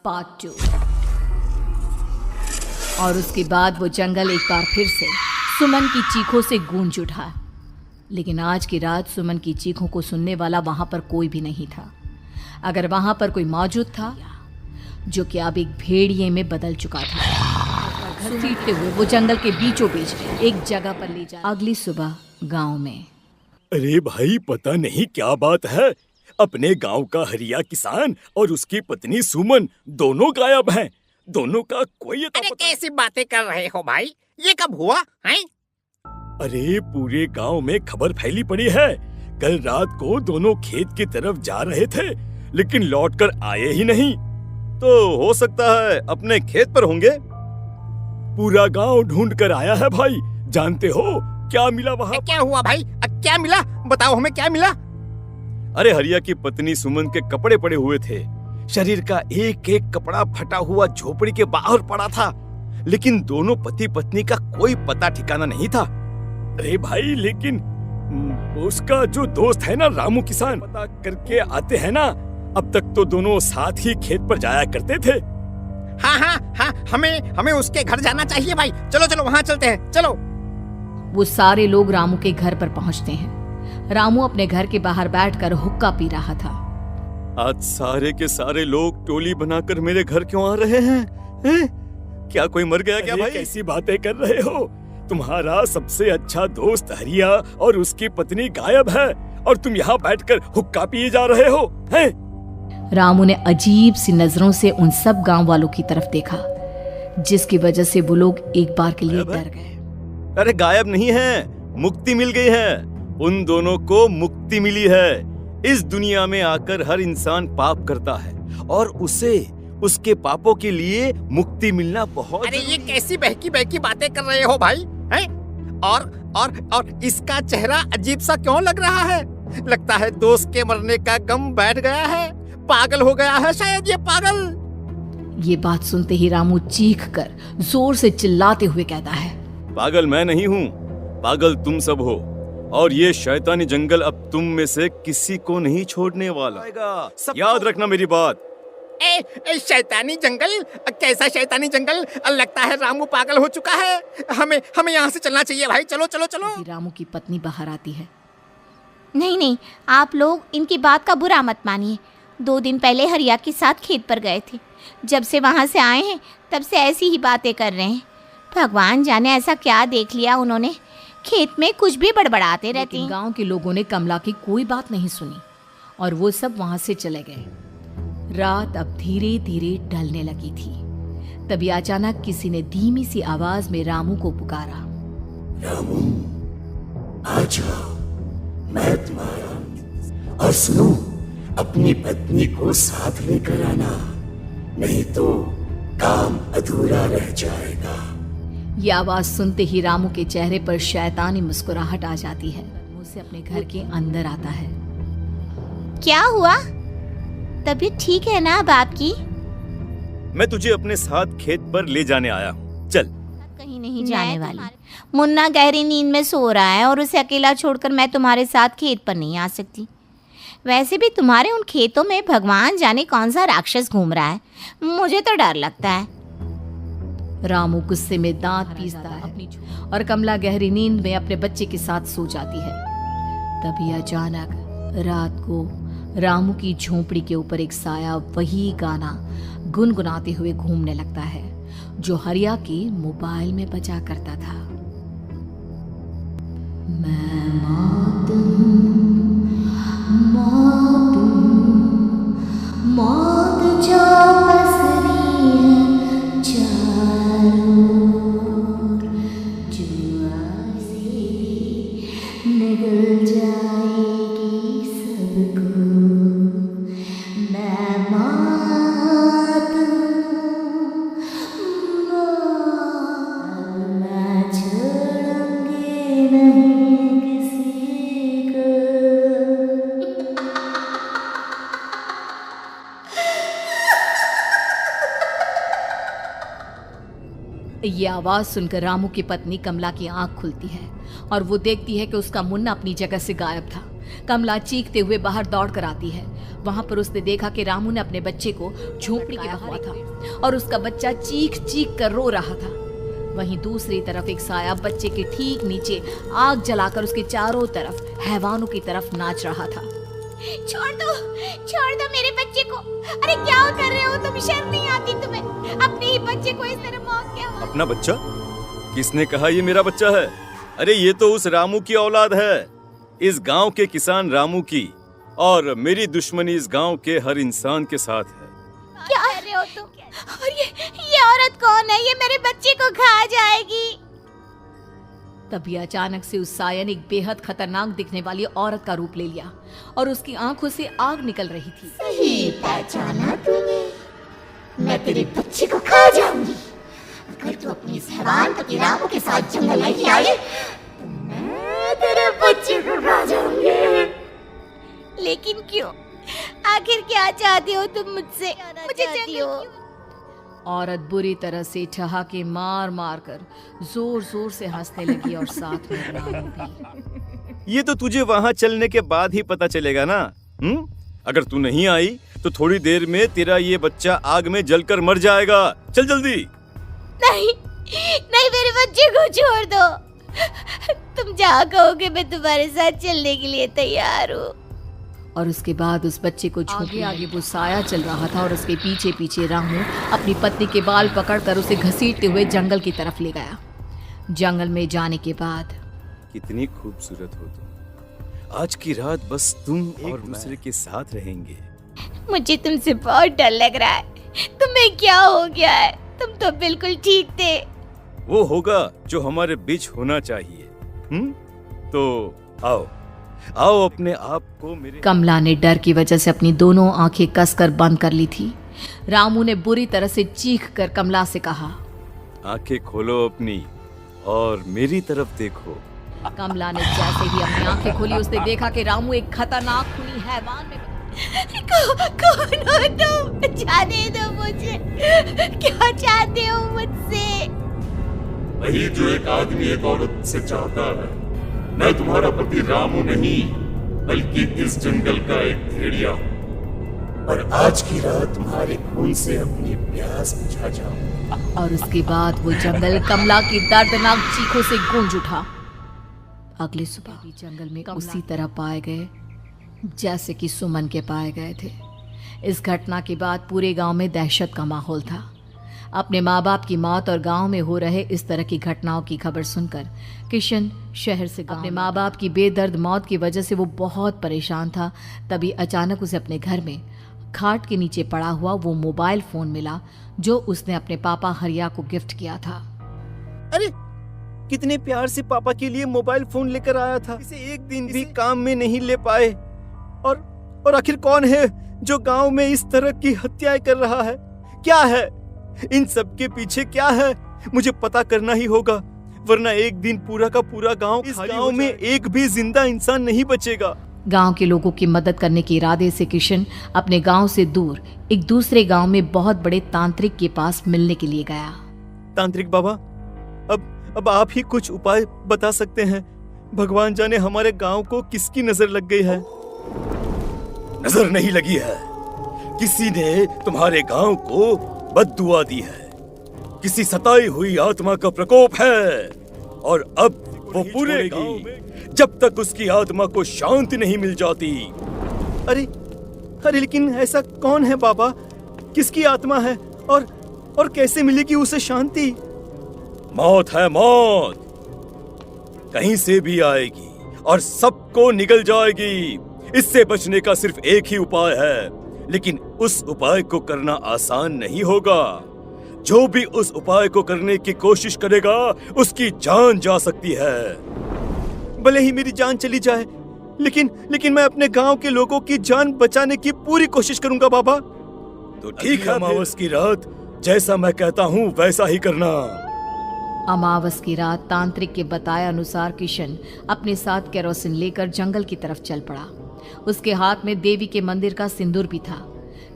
Part 2। और उसके बाद वो जंगल एक बार फिर से सुमन की चीखों से गूंज उठा। लेकिन आज की रात सुमन की चीखों को सुनने वाला वहां पर कोई भी नहीं था। अगर वहां पर कोई मौजूद था, जो कि अब एक भेड़िए में बदल चुका था, घर सीटते हुए वो जंगल के बीचों बीच एक जगह पर ले जा। अगली सुबह गांव में। अरे भाई, पता नहीं क्या बात है, अपने गांव का हरिया किसान और उसकी पत्नी सुमन दोनों गायब हैं। दोनों का कोई अरे कैसी बातें कर रहे हो भाई, ये कब हुआ है? अरे पूरे गांव में खबर फैली पड़ी है। कल रात को दोनों खेत की तरफ जा रहे थे, लेकिन लौटकर आए ही नहीं। तो हो सकता है अपने खेत पर होंगे। पूरा गांव ढूंढ कर आया है भाई। जानते हो क्या मिला वहाँ? क्या हुआ भाई? क्या मिला? बताओ हमें क्या मिला? अरे हरिया की पत्नी सुमन के कपड़े पड़े हुए थे। शरीर का एक एक कपड़ा फटा हुआ झोपड़ी के बाहर पड़ा था, लेकिन दोनों पति पत्नी का कोई पता ठिकाना नहीं था। अरे भाई, लेकिन उसका जो दोस्त है ना रामू किसान, पता करके आते हैं ना। अब तक तो दोनों साथ ही खेत पर जाया करते थे। हाँ, हमें उसके घर जाना चाहिए भाई। चलो वहाँ चलते हैं, चलो। वो सारे लोग रामू के घर पर पहुंचते हैं। रामू अपने घर के बाहर बैठकर हुक्का पी रहा था। आज सारे के सारे लोग टोली बनाकर मेरे घर क्यों आ रहे हैं? क्या कोई मर गया क्या भाई? कैसी बातें कर रहे हो? तुम्हारा सबसे अच्छा दोस्त हरिया और उसकी पत्नी गायब है, और तुम यहाँ बैठकर हुक्का पिए जा रहे हो हैं? रामू ने अजीब सी नजरों से उन सब गांव वालों की तरफ देखा, जिसकी वजह से वो लोग एक बार के लिए डर गए। अरे गायब नहीं है, मुक्ति मिल गई है। उन दोनों को मुक्ति मिली है। इस दुनिया में आकर हर इंसान पाप करता है, और उसे उसके पापों के लिए मुक्ति मिलना बहुत। अरे ये कैसी बहकी बातें कर रहे हो भाई हैं? और इसका चेहरा अजीब सा क्यों लग रहा है? लगता है दोस्त के मरने का गम बैठ गया है। पागल हो गया है शायद ये पागल। ये बात सुनते ही रामू चीख कर जोर से चिल्लाते हुए कहता है, पागल मैं नहीं हूँ, पागल तुम सब हो, और ये शैतानी जंगल अब तुम में से किसी को नहीं छोड़ने वाला। याद रखना मेरी बात। शैतानी जंगल? कैसा शैतानी जंगल? लगता है रामू पागल हो चुका है। हमें यहाँ से चलना चाहिए भाई। चलो। रामू की पत्नी बाहर आती है। नहीं, आप लोग इनकी बात का बुरा मत मानिए। 2 दिन पहले हरिया के साथ खेत पर गए थे। जब से वहाँ से आए हैं तब से ऐसी ही बातें कर रहे हैं। भगवान जाने ऐसा क्या देख लिया उन्होंने, खेत में कुछ भी बड़बड़ाते रहते हैं। गांव के लोगों ने कमला की कोई बात नहीं सुनी, और वो सब वहां से चले गए। रात अब धीरे धीरे ढलने लगी थी। तभी अचानक किसी ने धीमी सी आवाज में रामू को पुकारा। रामू, आ जाओ, मैं तुम्हारा। और सुनो, अपनी पत्नी को साथ लेकर आना, नहीं तो काम अधूरा रह जाएगा। ये आवाज सुनते ही रामू के चेहरे पर शैतानी मुस्कुराहट आ जाती है। मुंह से अपने घर के अंदर आता है। क्या हुआ? तबीयत ठीक है ना अब आपकी? मैं तुझे अपने साथ खेत पर ले जाने आया हूँ, चल। कहीं नहीं जाने वाली। मुन्ना गहरी नींद में सो रहा है, और उसे अकेला छोड़कर मैं तुम्हारे साथ खेत पर नहीं आ सकती। वैसे भी तुम्हारे उन खेतों में भगवान जाने कौन सा राक्षस घूम रहा है, मुझे तो डर लगता है। रामू गुस्से में दांत पीसता है, और कमला गहरी नींद में अपने बच्चे के साथ सो जाती है। तभी अचानक रात को रामू की झोंपड़ी के ऊपर एक साया वही गाना गुनगुनाते हुए घूमने लगता है, जो हरिया के मोबाइल में बजा करता था। मैं मौत जो पसरी है चारों ओर, जो ऐसे निगल जाएगी सबको। मैं मौत मैं छोड़ूंगी नहीं किसी को। ये आवाज सुनकर रामू की पत्नी कमला की आंख खुलती है, और वो देखती है कि उसका मुन्ना अपनी जगह से गायब था। कमला चीखते हुए बाहर दौड़ कर आती है। वहां पर उसने देखा कि रामू ने अपने बच्चे को झोपड़ी के बाहर था और उसका बच्चा चीख चीख कर रो रहा था। वहीं दूसरी तरफ एक साया बच्चे के ठीक नीचे आग जलाकर उसके चारों तरफ हैवानों की तरफ नाच रहा था। छोड़ दो मेरे बच्चे को। अरे क्या कर रहे हो तुम? शर्म नहीं आती तुम्हें? अपने ही बच्चे को इस तरह मौत क्या हो? अपना बच्चा? किसने कहा ये मेरा बच्चा है? अरे ये तो उस रामू की औलाद है, इस गांव के किसान रामू की, और मेरी दुश्मनी इस गांव के हर इंसान के साथ है। क्या कर रहे हो तुम? और ये औरत कौन है? ये मेरे बच्चे को खा जाएगी। तभी अचानक से उस साया ने एक बेहद खतरनाक दिखने वाली औरत का रूप ले लिया और उसकी आंखों से आग निकल रही थी। सही पहचाना तूने, मैं तेरे बच्चे को खा जाऊंगी। अगर तू अपनी इस हैवान पति रामू के साथ जंगल नहीं आई तो मैं तेरे बच्चे को खा जाऊंगी। लेकिन क्यों? आखिर क्या चाहती हो तुम मुझसे? मुझे जंगल क्यों? औरत बुरी तरह से ठहाके मार मार कर जोर जोर से हंसने लगी और साथ में रामू भी। ये तो तुझे वहाँ चलने के बाद ही पता चलेगा ना। अगर तू नहीं आई तो थोड़ी देर में तेरा ये बच्चा आग में जलकर मर जाएगा। चल जल्दी। नहीं, मेरे बच्चे को छोड़ दो। तुम जहाँ कहोगे मैं तुम्हारे साथ चलने के लिए तैयार हूँ। और उसके बाद उस बच्चे को आगे आगे वो साया चल रहा था और उसके पीछे पीछे रामू अपनी पत्नी के बाल पकड़कर उसे घसीटते हुए जंगल की तरफ ले गया। जंगल में जाने के बाद कितनी खूबसूरत हो तुम। आज की रात बस तुम और दूसरे के साथ रहेंगे। मुझे तुमसे बहुत डर लग रहा है। तुम्हें क्या हो गया है? तुम तो बिल्कुल ठीक थे। वो होगा जो हमारे बीच होना चाहिए। तो आओ अपने आप को मेरे। कमला ने डर की वजह से अपनी दोनों आंखें कसकर बंद कर ली थी। रामू ने बुरी तरह से चीख कर कमला से कहा, आंखें खोलो अपनी और मेरी तरफ देखो। कमला ने जैसे ही अपनी आंखें खोली उसने देखा कि रामू एक खतरनाक खूनी हैवान में। कौन हो तुम? जाने दो मुझे। क्या चाहते हो मुझसे? वही जो एक आदमी एक औरत से चाहता है। मैं तुम्हारा पति रामू नहीं, बल्कि इस जंगल का एक भेड़िया हूँ, और आज की रात तुम्हारे खून से अपनी प्यास बुझा जाऊं। और उसके बाद वो जंगल कमला की दर्दनाक चीखों से गूंज उठा। अगली सुबह भी जंगल में उसी तरह पाए गए जैसे कि सुमन के पाए गए थे। इस घटना के बाद पूरे गांव में दहशत का माहौल था। अपने माँ बाप की मौत और गांव में हो रहे इस तरह की घटनाओं की खबर सुनकर किशन शहर से अपने माँ बाप की बेदर्द मौत की वजह से वो बहुत परेशान था। तभी अचानक उसे अपने घर में खाट के नीचे पड़ा हुआ वो मोबाइल फोन मिला जो उसने अपने पापा हरिया को गिफ्ट किया था। अरे कितने प्यार से पापा के लिए मोबाइल फोन लेकर आया था, इसे एक दिन भी काम में नहीं ले पाए। और आखिर कौन है जो गांव में इस तरह की हत्याएं कर रहा है? क्या है इन सब के पीछे? क्या है? मुझे पता करना ही होगा, वरना एक दिन पूरा का पूरा गांव, इस गांव में एक भी जिंदा इंसान नहीं बचेगा। गांव के लोगों की मदद करने के इरादे से किशन अपने गांव से दूर एक दूसरे गांव में बहुत बड़े तांत्रिक के पास मिलने के लिए गया। तांत्रिक बाबा, अब आप ही कुछ उपाय बता सकते हैं। भगवान जाने हमारे गांव को किसकी नजर लग गई है। नजर नहीं लगी है, किसी ने तुम्हारे गांव को बद्दुआ दी है। किसी सताई हुई आत्मा का प्रकोप है और अब वो पूरे गांव में जब तक उसकी आत्मा को शांति नहीं मिल जाती। अरे लेकिन ऐसा कौन है बाबा? किसकी आत्मा है और कैसे मिलेगी उसे शांति? मौत है, मौत कहीं से भी आएगी और सबको निगल जाएगी। इससे बचने का सिर्फ एक ही उपाय है, लेकिन उस उपाय को करना आसान नहीं होगा। जो भी उस उपाय को करने की कोशिश करेगा उसकी जान जा सकती है। भले ही मेरी जान चली जाए, लेकिन मैं अपने गांव के लोगों की जान बचाने की पूरी कोशिश करूंगा बाबा। तो ठीक है, अमावस की रात जैसा मैं कहता हूँ वैसा ही करना। अमावस की रात तांत्रिक के बताए अनुसार किशन अपने साथ केरोसिन लेकर जंगल की तरफ चल पड़ा। उसके हाथ में देवी के मंदिर का सिंदूर भी था।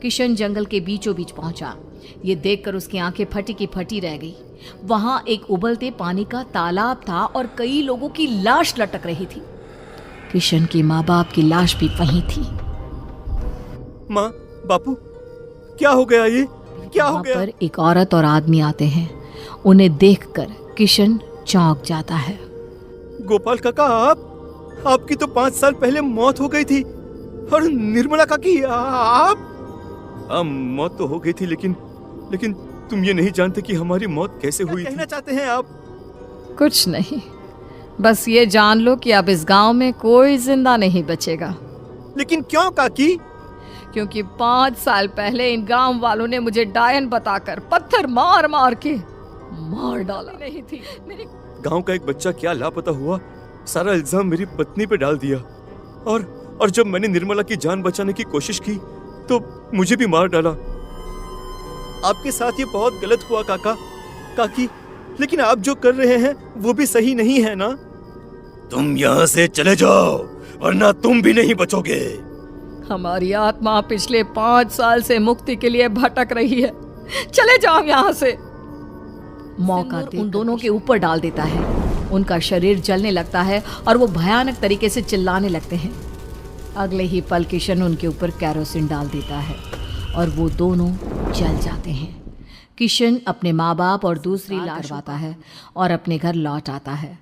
किशन जंगल के बीचों बीच पहुंचा। ये देखकर उसकी आंखें फटी की फटी रह गई। वहां एक उबलते पानी का तालाब था और कई लोगों की लाश लटक रही थी। किशन के माँ बाप की लाश भी वहीं थी। माँ, बापू, क्या हो गया ये? क्या हो वहाँ गया? पर एक औरत और आदमी आते हैं। उन्हें देखकर किशन चौंक जाता है। गोपाल काका, आपकी तो 5 साल पहले मौत हो गई थी। और निर्मला काकी, आप? हाँ, मौत तो हो गई थी, लेकिन तुम ये नहीं जानते कि हमारी मौत कैसे हुई थी। कहना चाहते हैं आप? कुछ नहीं, बस ये जान लो कि अब इस गांव में कोई जिंदा नहीं बचेगा। लेकिन क्यों काकी? क्योंकि 5 साल पहले इन गांव वालों ने मुझे डायन बताकर पत्थर मार मार के मार डाला। नहीं थी मेरी गांव का एक बच्चा क्या लापता हुआ, सारा इल्जाम मेरी पत्नी पे डाल दिया। और जब मैंने निर्मला की जान बचाने की कोशिश की तो मुझे भी मार डाला। आपके साथ ये बहुत गलत हुआ काकी, लेकिन आप जो कर रहे हैं वो भी सही नहीं है ना? तुम यहाँ से चले जाओ, वरना तुम भी नहीं बचोगे। हमारी आत्मा पिछले 5 साल से मुक्ति के लिए भटक रही है। चले जाओ यहाँ से। मौका उन दोनों के ऊपर डाल देता है। उनका शरीर जलने लगता है और वो भयानक तरीके से चिल्लाने लगते हैं। अगले ही पल किशन उनके ऊपर कैरोसिन डाल देता है और वो दोनों जल जाते हैं। किशन अपने माँ बाप और दूसरी लाश करवाता है और अपने घर लौट आता है,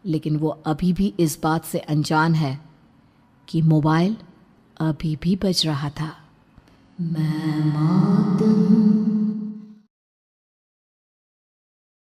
लेकिन वो अभी भी इस बात से अनजान है कि मोबाइल अभी भी बज रहा था। मैं मौत हूँ।